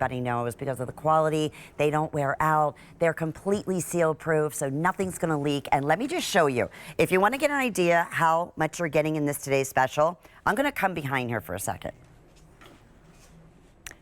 everybody knows because of the quality. They don't wear out. They're completely seal proof, so nothing's gonna leak. And let me just show you. If you wanna get an idea how much you're getting in this today's special, I'm gonna come behind here for a second.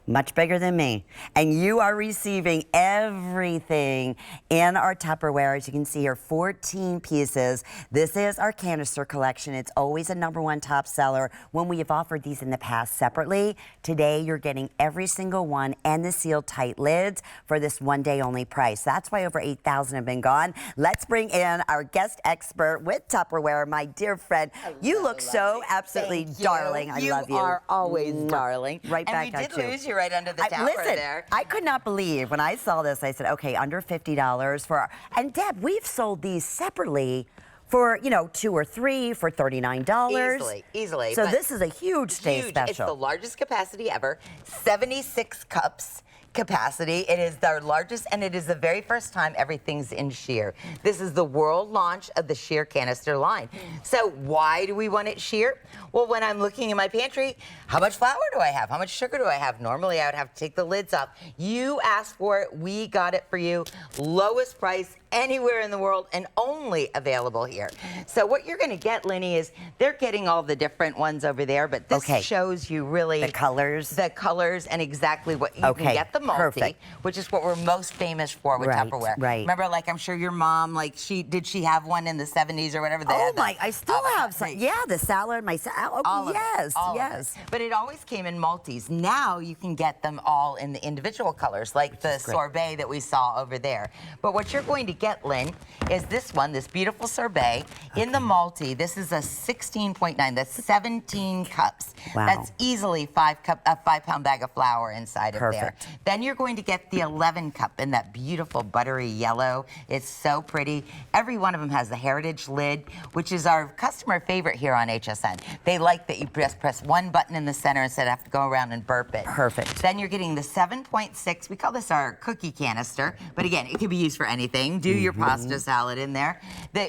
Much bigger than me. And you are receiving everything in our Tupperware. As you can see here, 14 pieces. This is our canister collection. It's always a #1 top seller when we have offered these in the past separately. Today, you're getting every single one and the sealed tight lids for this one-day only price. That's why over 8,000 have been gone. Let's bring in our guest expert with Tupperware, my dear friend. Hello, you look so absolutely darling. I love you. You are always darling. Right back and we at did you. lose you right under the tower there. I could not believe when I saw this. I said, okay, under $50 for, and Deb, we've sold these separately for, you know, 2 or 3 for $39. Easily. So this is a huge stay special. It's the largest capacity ever, 76 cups. Capacity. It is our largest, and it is the very first time everything's in sheer. This is the world launch of the sheer canister line. So why do we want it sheer? Well, when I'm looking in my pantry, how much flour do I have? How much sugar do I have? Normally, I would have to take the lids off. You asked for it. We got it for you. Lowest price anywhere in the world and only available here. So what you're going to get, Linny, is they're getting all the different ones over there, but this shows you really the colors and exactly what you can get. The multi, which is what we're most famous for with Tupperware. Right. Remember, like, I'm sure your mom, like, did she have one in the 70s or whatever? Oh my, I still have some. Yeah, the salad, yes. But it always came in multis. Now you can get them all in the individual colors, like the sorbet that we saw over there. But what you're going to get, Lynn, is this one, this beautiful sorbet in the multi. This is a 16.9. That's 17 cups. Wow. That's easily a 5-pound bag of flour inside of there. Then you're going to get the 11 cup in that beautiful buttery yellow. It's so pretty. Every one of them has the heritage lid, which is our customer favorite here on HSN. They like that you just press one button in the center instead of have to go around and burp it. Perfect. Then you're getting the 7.6. We call this our cookie canister, but again, it can be used for anything. Do your pasta salad in there.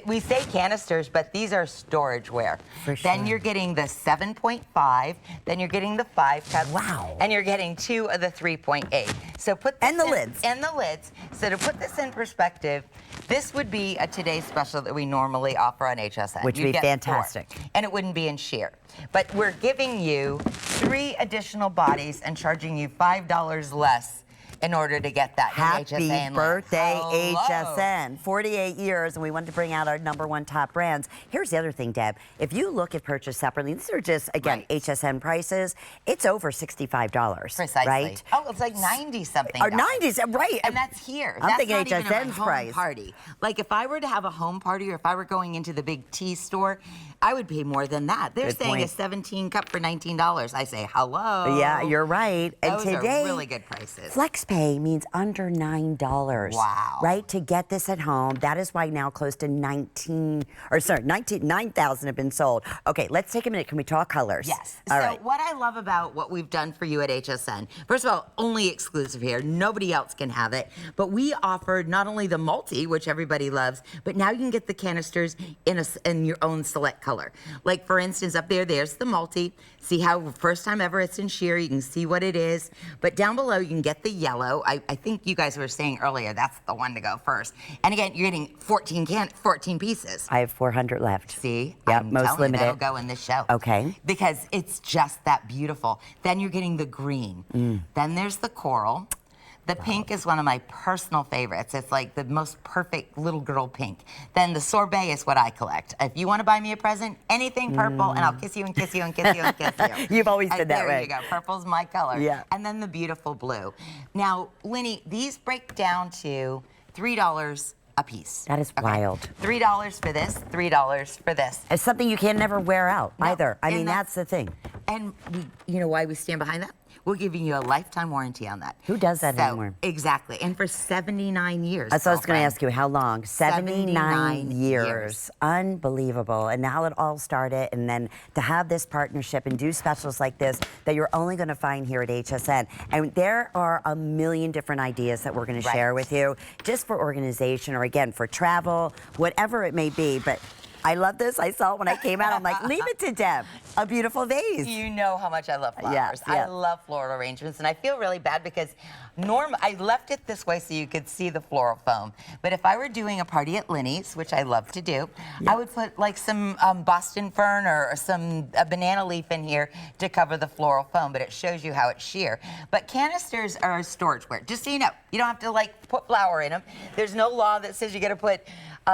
We say canisters, but these are storageware. Then you're getting the 7.5. Then you're getting the 5 cup. Wow. And you're getting 2 of the 3.8. So put this lids. And the lids. So to put this in perspective, this would be a today's special that we normally offer on HSN. Which would be fantastic. 4, and it wouldn't be in sheer. But we're giving you 3 additional bodies and charging you $5 less in order to get that. Happy birthday, HSN. 48 years, and we wanted to bring out our #1 top brands. Here's the other thing, Deb. If you look at purchase separately, these are just, again, HSN prices. It's over $65. Precisely. Right? Oh, it's like 90-something. Or 90s, right. And that's here. I'm thinking not even HSN's a home price. Party. Like, if I were to have a home party or if I were going into the big tea store, I would pay more than that. They're saying a 17 cup for $19. I say, hello. Yeah, you're right. And those today, are really good prices. FlexPay means under $9. Wow. Right? To get this at home. That is why now close to 9,000 have been sold. Okay, let's take a minute. Can we talk colors? Yes. All so right. what I love about what we've done for you at HSN, first of all, only exclusive here. Nobody else can have it. But we offered not only the multi, which everybody loves, but now you can get the canisters in your own select color. Like, for instance, up there's the multi. See how first time ever it's in sheer. You can see what it is. But down below, you can get the yellow. I think you guys were saying earlier, that's the one to go first. And again, you're getting 14 pieces. I have 400 left. See? Yep, I'm most telling limited. You, that'll go in this show. Okay. Because it's just that beautiful. Then you're getting the green. Then there's the coral. The pink is one of my personal favorites. It's like the most perfect little girl pink. Then the sorbet is what I collect. If you want to buy me a present, anything purple, and I'll kiss you and kiss you and kiss you and kiss you. You've always been that way. There you go. Purple's my color. Yeah. And then the beautiful blue. Now, Linny, these break down to $3 a piece. That is wild. $3 for this, $3 for this. It's something you can never wear out either. I mean, that's the thing. And you know why we stand behind that? We're giving you a lifetime warranty on that. Who does that anymore? Exactly. And for 79 years. So I was going to ask you, how long? 79 years. Unbelievable. And how it all started, and then to have this partnership and do specials like this that you're only going to find here at HSN. And there are a million different ideas that we're going to share with you, just for organization or, again, for travel, whatever it may be. But I love this. I saw it when I came out. I'm like, leave it to Deb. A beautiful vase. You know how much I love flowers. Yes, I yes. love floral arrangements, and I feel really bad because I left it this way so you could see the floral foam. But if I were doing a party at Linny's, which I love to do, I would put like some Boston fern or a banana leaf in here to cover the floral foam, but it shows you how it's sheer. But canisters are storageware. Just so you know, you don't have to like put flour in them. There's no law that says you got to put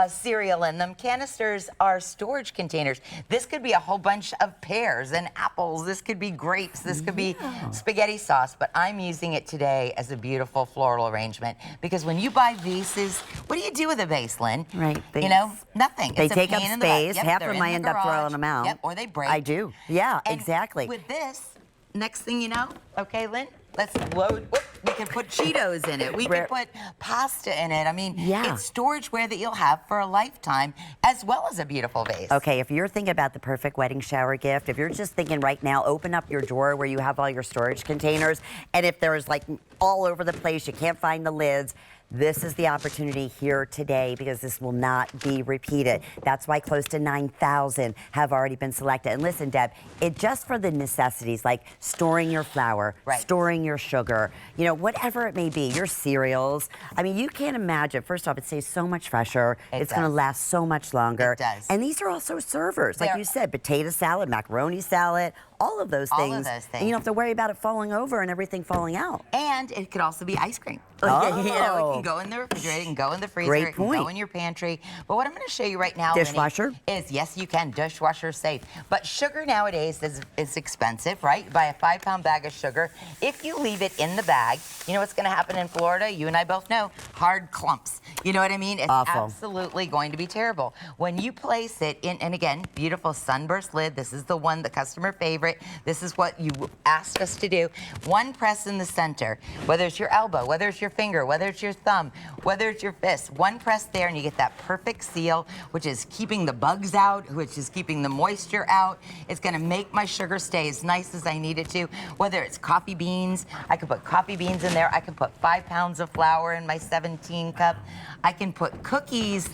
cereal in them. Canisters are storage containers. This could be a whole bunch of pears and apples. This could be grapes. This could be spaghetti sauce. But I'm using it today as a beautiful floral arrangement because when you buy vases, what do you do with a vase, Lynn? Right. You know, nothing. They It's a take up pain in the butt. space. Yep, Half they're of in them I the end up throwing garage. them out. Yep, or they break. I do. Yeah, And exactly. with this, next thing you know, okay, Lynn, let's load. Whoop, we can put Cheetos in it. We can put pasta in it. I mean, it's storageware that you'll have for a lifetime, as well as a beautiful vase. Okay, if you're thinking about the perfect wedding shower gift, if you're just thinking right now, open up your drawer where you have all your storage containers, and if there's like all over the place, you can't find the lids, this is the opportunity here today because this will not be repeated. That's why close to 9,000 have already been selected. And listen, Deb, it just for the necessities like storing your flour, storing your sugar, you know, whatever it may be, your cereals. I mean, you can't imagine. First off, it stays so much fresher. It's going to last so much longer. It does. And these are also servers, like you said, potato salad, macaroni salad, all of those things. All of those things. And you don't have to worry about it falling over and everything falling out. And it could also be ice cream. Oh. You know, it can go in the refrigerator, it can go in the freezer, Great it can point. go in your pantry. But what I'm going to show you right now, Dishwasher? Linny, is yes, you can. Dishwasher safe. But sugar nowadays is expensive, right? You buy a 5-pound bag of sugar. If you leave it in the bag, you know what's going to happen in Florida? You and I both know. Hard clumps. You know what I mean? It's awful. Absolutely going to be terrible. When you place it in, and again, beautiful sunburst lid. This is the one, the customer favorite. This is what you asked us to do. One press in the center, whether it's your elbow, whether it's your finger, whether it's your thumb, whether it's your fist, one press there and you get that perfect seal, which is keeping the bugs out, which is keeping the moisture out. It's gonna make my sugar stay as nice as I need it to. Whether it's coffee beans, I can put coffee beans in there. I can put 5 pounds of flour in my 17 cup. I can put cookies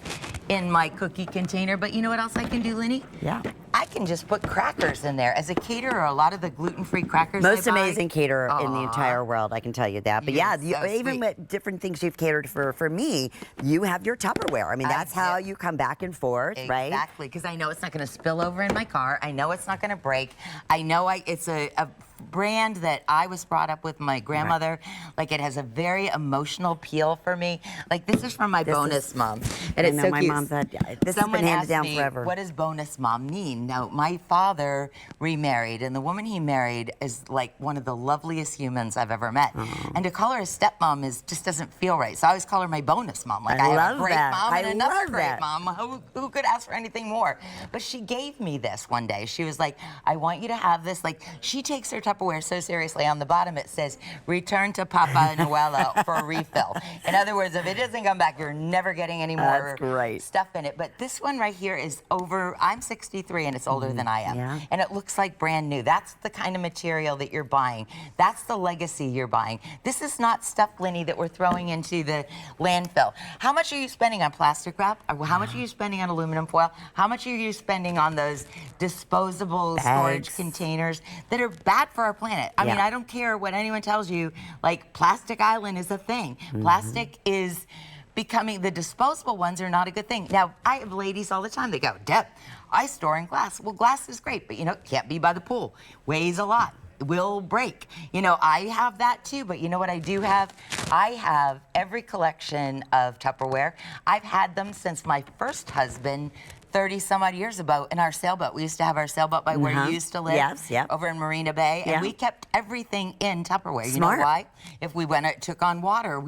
in my cookie container, but you know what else I can do, Linny? Yeah. I can just put crackers in there. As a caterer, a lot of the gluten-free crackers Most I buy, amazing caterer in the entire world, I can tell you that. But yeah, so even with different things you've catered for me, you have your Tupperware. I mean, that's how you come back and forth, right? Exactly, because I know it's not going to spill over in my car. I know it's not going to break. I know it's a brand that I was brought up with my grandmother. Like, it has a very emotional appeal for me. Like, this is from my bonus mom. And it's so my cute. mom said, this Someone has been handed asked down me, forever. what does bonus mom mean? Now, my father remarried, and the woman he married is like one of the loveliest humans I've ever met. And to call her a stepmom just doesn't feel right. So I always call her my bonus mom. Like, I have a great mom and another great mom. Who could ask for anything more? But she gave me this one day. She was like, I want you to have this. Like, she takes her Tupperware so seriously. On the bottom it says, return to Papa Noello for a refill. In other words, if it doesn't come back, you're never getting any more stuff in it. But this one right here is over, I'm 63 and it's older than I am. Yeah. And it looks like brand new. That's the kind of material that you're buying. That's the legacy you're buying. This is not stuff, Linny, that we're throwing into the landfill. How much are you spending on plastic wrap? Or how much are you spending on aluminum foil? How much are you spending on those disposable storage containers that are bad for our planet? I mean, I don't care what anyone tells you, like, Plastic Island is a thing. Plastic is becoming, the disposable ones are not a good thing. Now, I have ladies all the time, they go, Deb, I store in glass. Well, glass is great, but you know, it can't be by the pool. Weighs a lot. Will break. You know, I have that too, but you know what I do have? I have every collection of Tupperware. I've had them since my first husband 30 some odd years ago in our sailboat. We used to have our sailboat by where you used to live, over in Marina Bay, and we kept everything in Tupperware. You know why? If we went, it took on water.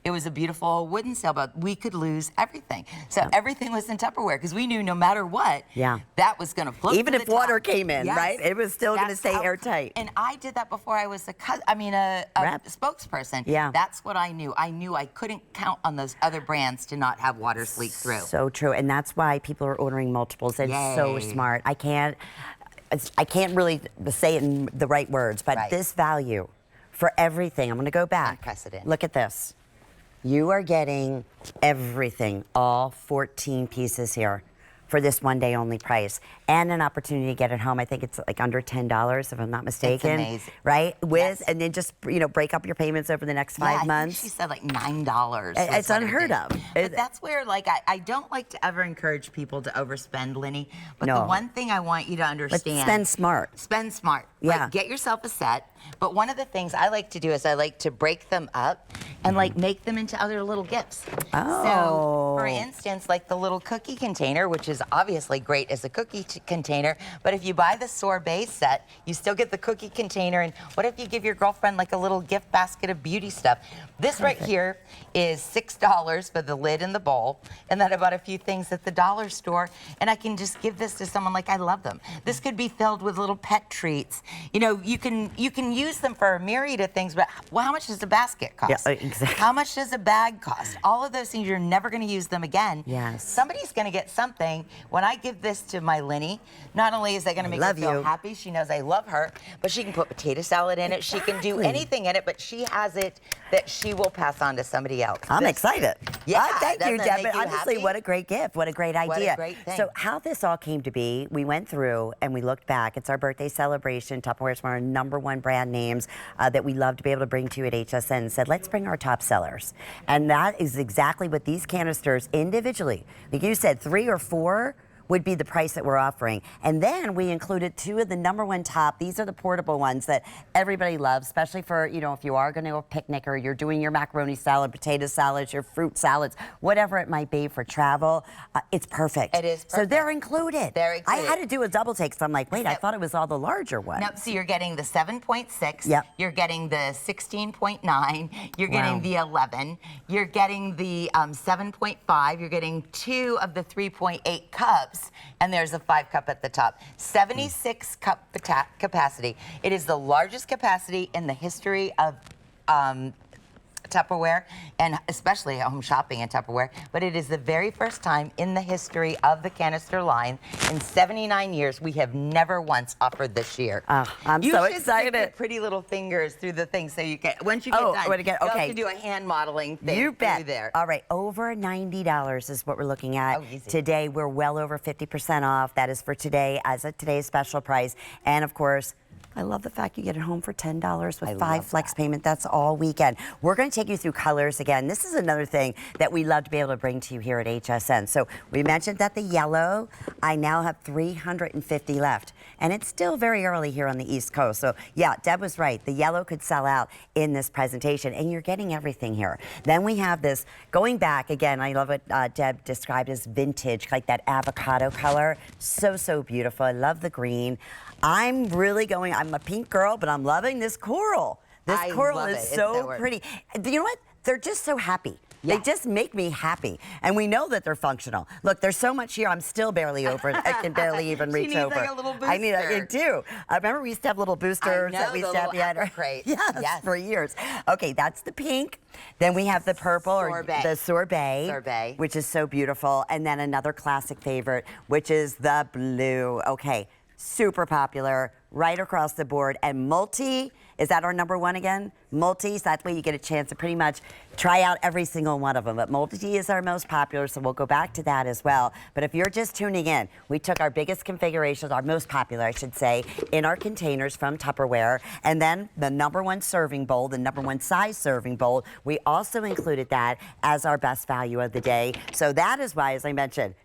It was a beautiful wooden sailboat. We could lose everything. So everything was in Tupperware because we knew no matter what, that was going to float. Even to if the water top. came in, right? It was still going to stay airtight. And I did that before I was a spokesperson. That's what I knew. I knew I couldn't count on those other brands to not have water leak through. So true, and that's why people are ordering multiples. It's so smart. I can't really say it in the right words, but this value for everything. I'm going to go back. Unprecedented. Look at this. You are getting everything, all 14 pieces here, for this one day only price and an opportunity to get it home. I think it's like under $10 if I'm not mistaken. It's amazing. Right? Yes. And then just, you know, break up your payments over the next 5 months. I think she said like $9. It's unheard of. But that's where, like, I don't like to ever encourage people to overspend, Linny. But No. the one thing I want you to understand. But spend smart. Spend smart. Yeah. Like, get yourself a set. But one of the things I like to do is I like to break them up and like make them into other little gifts. Oh. So, for instance, like the little cookie container, which is obviously great as a cookie container, but if you buy the sorbet set, you still get the cookie container. And what if you give your girlfriend like a little gift basket of beauty stuff? This right here is $6 for the lid and the bowl, and then I bought a few things at the dollar store, and I can just give this to someone like I love them. This could be filled with little pet treats. You know, you can use them for a myriad of things, but well, how much does a basket cost? Yeah, exactly. How much does a bag cost? All of those things, you're never going to use them again. Yes. Somebody's going to get something. When I give this to my Linny, not only is that going to make her feel happy, she knows I love her, but she can put potato salad in it. She can do anything in it, but she has it that she will pass on to somebody else. I'm excited. Yeah, thank you, doesn't it Deb. make you Honestly, happy? what a great gift. What a great idea. What a great thing. So how this all came to be, we went through and we looked back. It's our birthday celebration. Tupperware is one of our #1 brand names that we love to be able to bring to you at HSN, and said, let's bring our top sellers. And that is exactly what these canisters individually, like you said, 3 or 4 would be the price that we're offering. And then we included 2 of the #1 top. These are the portable ones that everybody loves, especially for, you know, if you are going to go picnic or you're doing your macaroni salad, potato salads, your fruit salads, whatever it might be for travel. It's perfect. It is perfect. So they're included. They're I included. had to do a double take, so I'm like, wait, I thought it was all the larger ones. No, so you're getting the 7.6. Yep. You're getting the 16.9. You're getting the 11. You're getting the 7.5. You're getting 2 of the 3.8 cups, and there's a 5 cup at the top. 76 cup capacity. It is the largest capacity in the history of Tupperware, and especially home shopping in Tupperware, but it is the very first time in the history of the canister line. In 79 years, we have never once offered this year. I'm you so should excited. Stick your pretty little fingers through the thing so you can, once you get done, okay. you have to do a hand modeling thing. You bet. Through there. All right, over $90 is what we're looking at. Oh, easy. Today, we're well over 50% off. That is for today, as of today's special price. And of course, I love the fact you get it home for $10 with 5 flex payment. That's all weekend. We're going to take you through colors again. This is another thing that we love to be able to bring to you here at HSN. So we mentioned that the yellow, I now have 350 left. And it's still very early here on the East Coast. So yeah, Deb was right. The yellow could sell out in this presentation, and you're getting everything here. Then we have this, going back again, I love what Deb described as vintage, like that avocado color. So, so beautiful. I love the green. I'm a pink girl, but I'm loving this coral. This coral is so pretty. You know what? They're just so happy. Yeah. They just make me happy. And we know that they're functional. Look, there's so much here, I'm still barely over it. I can barely even reach she needs over. Like a little booster. I do. I remember we used to have little boosters that we used to have behind our crate. Yes, for years. Okay, that's the pink. Then we have the purple, sorbet. or the sorbet, which is so beautiful. And then another classic favorite, which is the blue. Okay, super popular right across the board. And multi, is that our #1 again? Multi, so that way you get a chance to pretty much try out every single one of them. But multi is our most popular, so we'll go back to that as well. But if you're just tuning in, we took our biggest configurations, our most popular, I should say, in our containers from Tupperware, and then the #1 serving bowl, the #1 size serving bowl, we also included that as our best value of the day. So that is why, as I mentioned,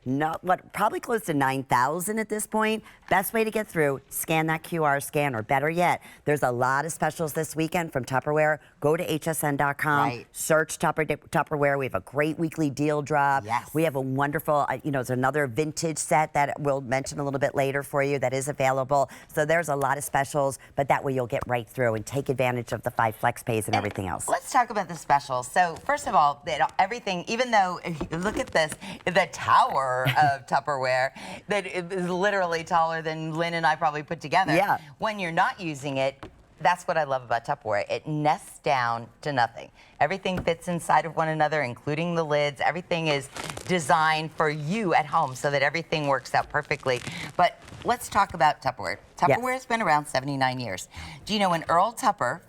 probably close to 9,000 at this point. Best way to get through, scan that QR scan, or better yet, there's a lot of specials this weekend from Tupperware. Go to hsn.com, search Tupperware. We have a great weekly deal drop. Yes. We have a wonderful, there's another vintage set that we'll mention a little bit later for you that is available. So there's a lot of specials, but that way you'll get right through and take advantage of the 5 flex pays and everything else. Let's talk about the specials. So first of all, everything, even though, look at this, the tower of Tupperware that is literally taller than Lynn and I probably put together. Yeah. When you're not using it, that's what I love about Tupperware. It nests down to nothing. Everything fits inside of one another, including the lids. Everything is designed for you at home so that everything works out perfectly. But let's talk about Tupperware. Tupperware has been around 79 years. Do you know when Earl Tupper,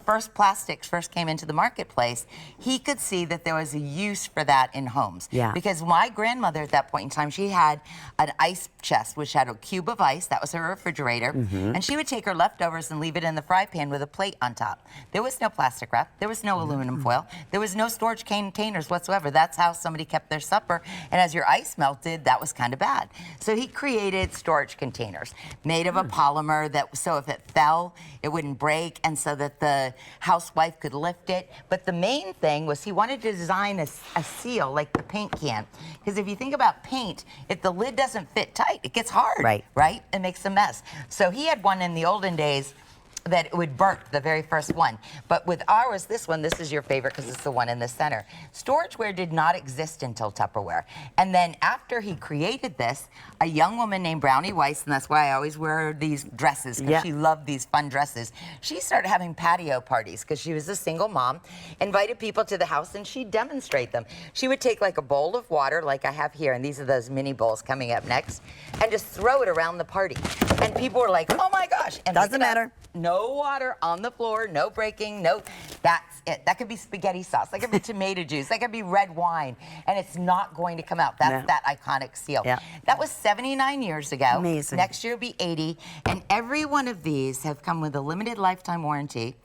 first plastics first came into the marketplace, he could see that there was a use for that in homes. Yeah. Because my grandmother at that point in time, she had an ice chest, which had a cube of ice. That was her refrigerator. And she would take her leftovers and leave it in the fry pan with a plate on top. There was no plastic wrap. There was no aluminum foil. There was no storage containers whatsoever. That's how somebody kept their supper. And as your ice melted, that was kind of bad. So he created storage containers made of a polymer that, so if it fell, it wouldn't break, and so that the housewife could lift it. But the main thing was he wanted to design a seal like the paint can. Because if you think about paint, if the lid doesn't fit tight, it gets hard, right? It makes a mess. So he had one in the olden days that it would burn, the very first one. But with ours, this is your favorite because it's the one in the center. Storageware did not exist until Tupperware. And then after he created this, a young woman named Brownie Weiss, and that's why I always wear these dresses, because she loved these fun dresses. She started having patio parties because she was a single mom, invited people to the house, and she'd demonstrate them. She would take like a bowl of water, like I have here, and these are those mini bowls coming up next, and just throw it around the party. And people were like, oh my gosh. And doesn't matter. No water on the floor, no breaking, no, that's it. That could be spaghetti sauce, that could be tomato juice, that could be red wine, and it's not going to come out. That's that iconic seal. That was 79 years ago. Amazing. Next year will be 80, and every one of these have come with a limited lifetime warranty.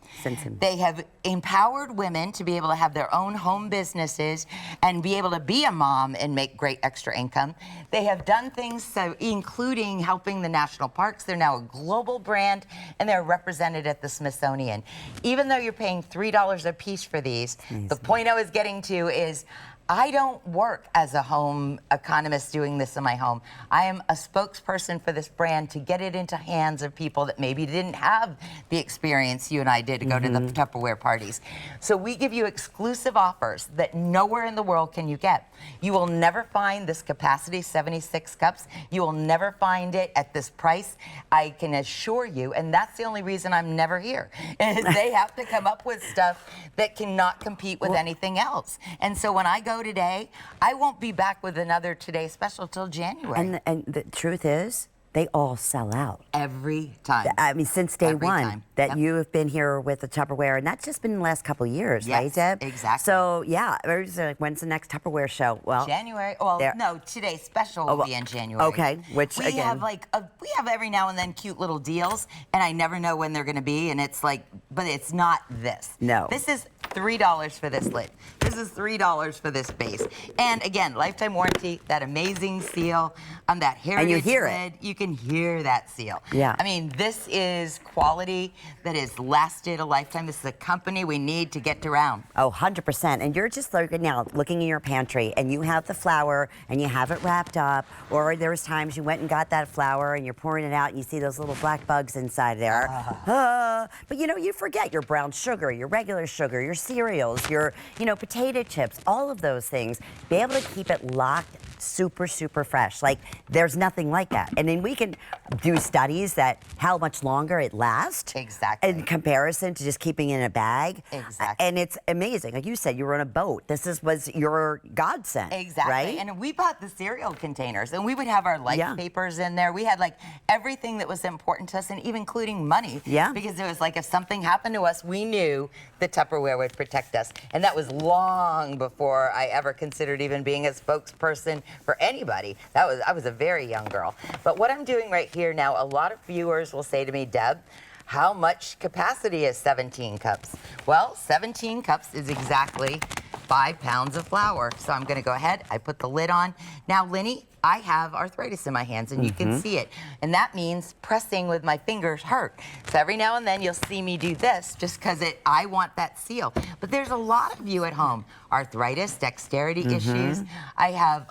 They have empowered women to be able to have their own home businesses and be able to be a mom and make great extra income. They have done things, so including helping the national parks. They're now a global brand, and they're represented at the Smithsonian. Even though you're paying $3 a piece for these, the point I was getting to is I don't work as a home economist doing this in my home. I am a spokesperson for this brand to get it into hands of people that maybe didn't have the experience you and I did to go to the Tupperware parties. So we give you exclusive offers that nowhere in the world can you get. You will never find this capacity 76 cups. You will never find it at this price. I can assure you, and that's the only reason I'm never here, is they have to come up with stuff that cannot compete with anything else. And so when I go today, I won't be back with another Today Special till January. And the truth is, they all sell out. Every time. I mean, since day one that you have been here with the Tupperware, and that's just been the last couple of years, right, Deb? Exactly. So, yeah, when's the next Tupperware show? Well, January. Well, no, Today's Special will be in January. Okay, which we have we have every now and then cute little deals, and I never know when they're going to be, and it's like, but it's not this. No. This is $3 for this lid. This is $3 for this base. And again, lifetime warranty, that amazing seal on that heritage and you hear lid. it. You can hear that seal. Yeah. I mean, this is quality that has lasted a lifetime. This is a company we need to get around. Oh, 100%. And you're just looking in your pantry, and you have the flour, and you have it wrapped up, or there was times you went and got that flour, and you're pouring it out, and you see those little black bugs inside there. But you forget your brown sugar, your regular sugar, your cereals, your potato chips, all of those things. Be able to keep it locked super, super fresh. Like, there's nothing like that. And then we can do studies that how much longer it lasts. Exactly. In comparison to just keeping it in a bag. Exactly. And it's amazing. Like you said, you were on a boat. This was your godsend. Exactly. Right? And we bought the cereal containers, and we would have our life papers in there. We had like everything that was important to us, and even including money. Yeah. Because it was like if something happened to us, we knew the Tupperware would protect us. And that was long before I ever considered even being a spokesperson for anybody. I was a very young girl. But what I'm doing right here now, a lot of viewers will say to me, Deb, how much capacity is 17 cups? Well, 17 cups is exactly 5 pounds of flour. So I'm going to go ahead. I put the lid on. Now, Lenny, I have arthritis in my hands, and you can see it. And that means pressing with my fingers hurt. So every now and then you'll see me do this just because I want that seal. But there's a lot of you at home. Arthritis, dexterity issues. I have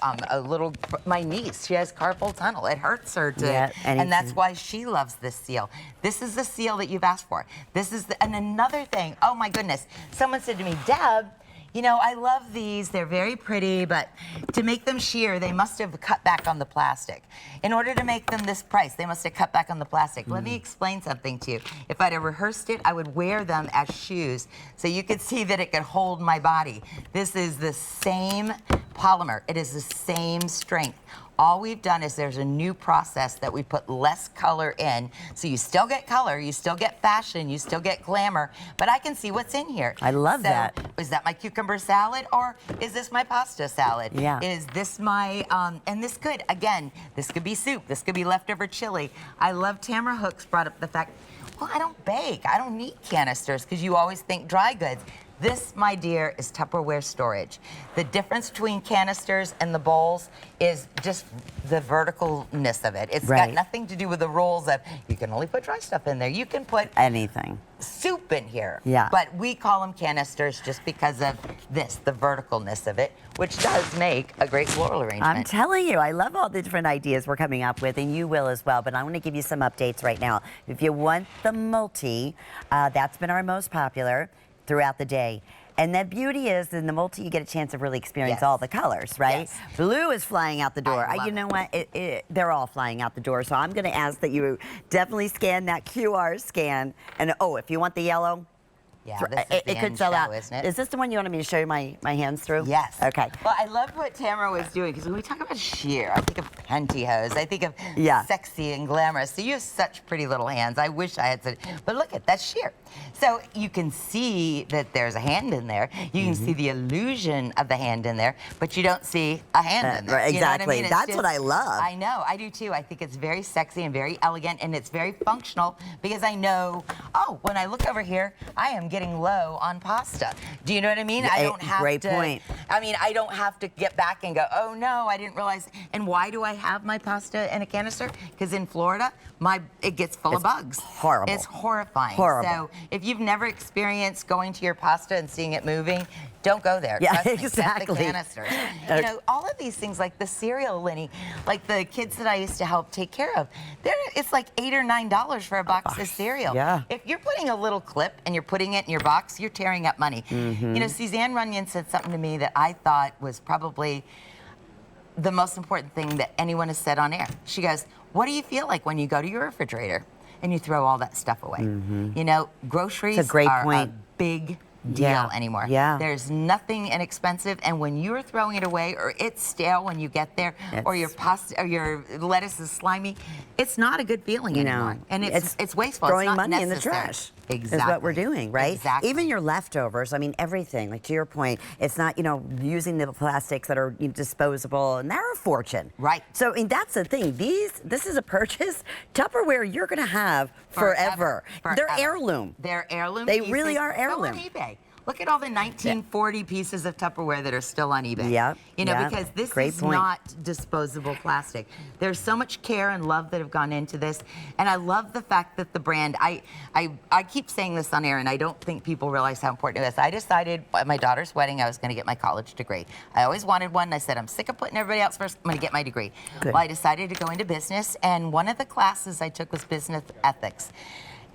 my niece, she has carpal tunnel. It hurts her and that's why she loves this seal. This is the seal that you've asked for. And another thing, oh my goodness, someone said to me, Deb, I love these. They're very pretty, but to make them sheer, they must have cut back on the plastic. In order to make them this price, they must have cut back on the plastic. Let me explain something to you. If I'd have rehearsed it, I would wear them as shoes so you could see that it could hold my body. This is the same polymer. It is the same strength. All we've done is there's a new process that we put less color in. So you still get color, you still get fashion, you still get glamour, but I can see what's in here. I love that. Is that my cucumber salad or is this my pasta salad? Yeah. Is this my, and this could, again, this could be soup, this could be leftover chili. I love Tamara Hooks brought up the fact, well, I don't bake, I don't need canisters, because you always think dry goods. This, my dear, is Tupperware storage. The difference between canisters and the bowls is just the verticalness of it. It's got nothing to do with the rules of you can only put dry stuff in there. You can put anything. Soup in here. Yeah. But we call them canisters just because of this, the verticalness of it, which does make a great floral arrangement. I'm telling you, I love all the different ideas we're coming up with, and you will as well. But I want to give you some updates right now. If you want the multi, that's been our most popular throughout the day. And the beauty is, in the multi, you get a chance to really experience all the colors, right? Yes. Blue is flying out the door. You know what? They're all flying out the door. So I'm going to ask that you definitely scan that QR scan. And oh, if you want the yellow, yeah, this is the it could end sell show, out. isn't it? Is this the one you wanted me to show you my hands through? Yes. Okay. Well, I love what Tamara was doing, because when we talk about sheer, I think of pantyhose. I think of sexy and glamorous. So you have such pretty little hands. I wish I had such, but look at that's sheer. So you can see that there's a hand in there. You can see the illusion of the hand in there, but you don't see a hand in there. Right, exactly. You know what I mean? That's what I love. I know. I do too. I think it's very sexy and very elegant, and it's very functional, because I know, oh, when I look over here, I am getting low on pasta. Do you know what I mean? I don't have great point. I mean, I don't have to get back and go, oh no, I didn't realize. And why do I have my pasta in a canister? Because in Florida, it gets full of bugs. Horrible. It's horrifying. Horrible. So if you've never experienced going to your pasta and seeing it moving, don't go there. Yeah, Trust me, exactly. get the canisters. You know, all of these things, like the cereal, Lenny, like the kids that I used to help take care of, it's like $8 or $9 for a box of cereal. Yeah. If you're putting a little clip and you're putting it in your box, you're tearing up money. You know, Suzanne Runyon said something to me that I thought was probably the most important thing that anyone has said on air. She goes, what do you feel like when you go to your refrigerator and you throw all that stuff away? You know, groceries are a big deal anymore. Yeah. There's nothing inexpensive, and when you're throwing it away or it's stale when you get there, or your pasta or your lettuce is slimy, it's not a good feeling anymore. And it's wasteful. Throwing it's not money necessary. in the trash. Exactly. Is what we're doing, right? Exactly. Even your leftovers, I mean, everything, like to your point, it's not, you know, using the plastics that are disposable, and they're a fortune. Right. So, I mean, that's the thing. This is a purchase, Tupperware, you're going to have forever. They're heirloom. They're heirloom They pieces. really are Go heirloom. on eBay. Look at all the 1940 pieces of Tupperware that are still on eBay. Yeah. You know, because this is not disposable plastic. There's so much care and love that have gone into this. And I love the fact that the brand, I keep saying this on air, and I don't think people realize how important it is. I decided at my daughter's wedding I was going to get my college degree. I always wanted one. And I said, I'm sick of putting everybody else first. I'm going to get my degree. Good. Well, I decided to go into business, and one of the classes I took was business ethics.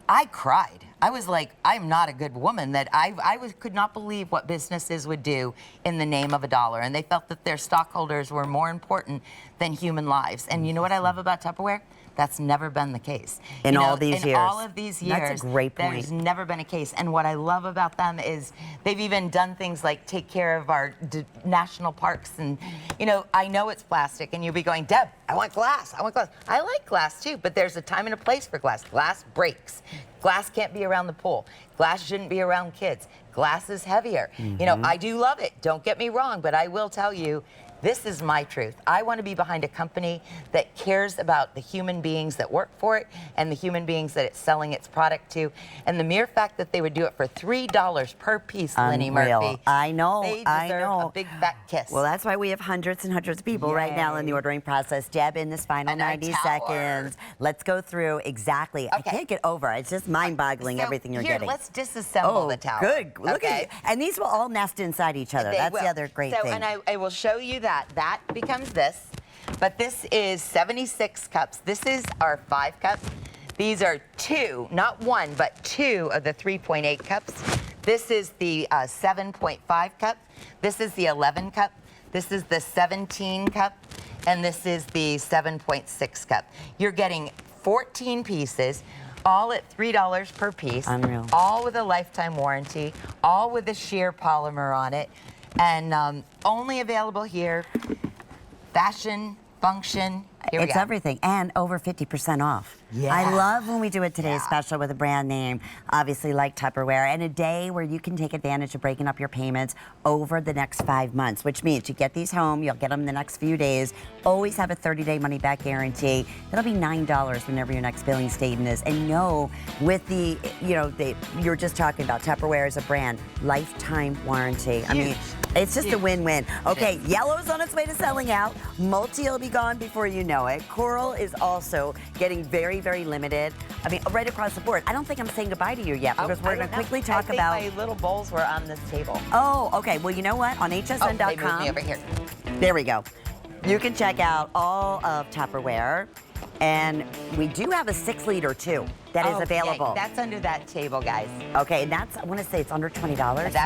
I cried. I was like, I'm not a good woman. That I could not believe what businesses would do in the name of a dollar. And they felt that their stockholders were more important than human lives. And you know what I love about Tupperware? That's never been the case. In all these years. In all of these years. That's a great point. There's never been a case. And what I love about them is they've even done things like take care of our national parks. And, you know, I know it's plastic, and you'll be going, Deb, I want glass. I want glass. I like glass too, but there's a time and a place for glass. Glass breaks. Glass can't be around the pool. Glass shouldn't be around kids. Glass is heavier. You know, I do love it. Don't get me wrong, but I will tell you, this is my truth. I want to be behind a company that cares about the human beings that work for it and the human beings that it's selling its product to. And the mere fact that they would do it for $3 per piece, Lenny Murphy. I know. They deserve a big fat kiss. Well, that's why we have hundreds and hundreds of people right now in the ordering process. Deb, in this final 90 seconds, let's go through exactly. I can't get over it. It's just mind-boggling everything you're getting. Let's disassemble the tower. Good. Look at you. And these will all nest inside each other. That's the other great thing. And I will show you that. That becomes this. But this is 76 cups. This is our 5 cups. These are 2, not 1, but 2 of the 3.8 cups. This is the 7.5 cup. This is the 11 cup. This is the 17 cup. And this is the 7.6 cup. You're getting 14 pieces, all at $3 per piece. Unreal. All with a lifetime warranty, all with a sheer polymer on it. And only available here, fashion, function. Here we It's go. everything, and over 50% off. Yeah. I love when we do it today's Yeah. special with a brand name, obviously like Tupperware, and a day where you can take advantage of breaking up your payments over the next 5 months, which means you get these home, you'll get them in the next few days, always have a 30-day money-back guarantee. That'll be $9 whenever your next billing statement is. And no, with the, you're just talking about Tupperware as a brand, lifetime warranty. I mean, it's just a win-win. Okay, yellow's on its way to selling out. Multi will be gone before you know it. Coral is also getting very, very limited. I mean, right across the board. I don't think I'm saying goodbye to you yet because we're going to quickly talk about. I think my little bowls were on this table. Oh, okay. Well, you know what? On They hsn.com. moved me over here. There we go. You can check out all of Tupperware. And we do have a 6-liter too that is available. That's under that table, guys. Okay, and that's, I want to say it's under $20. That's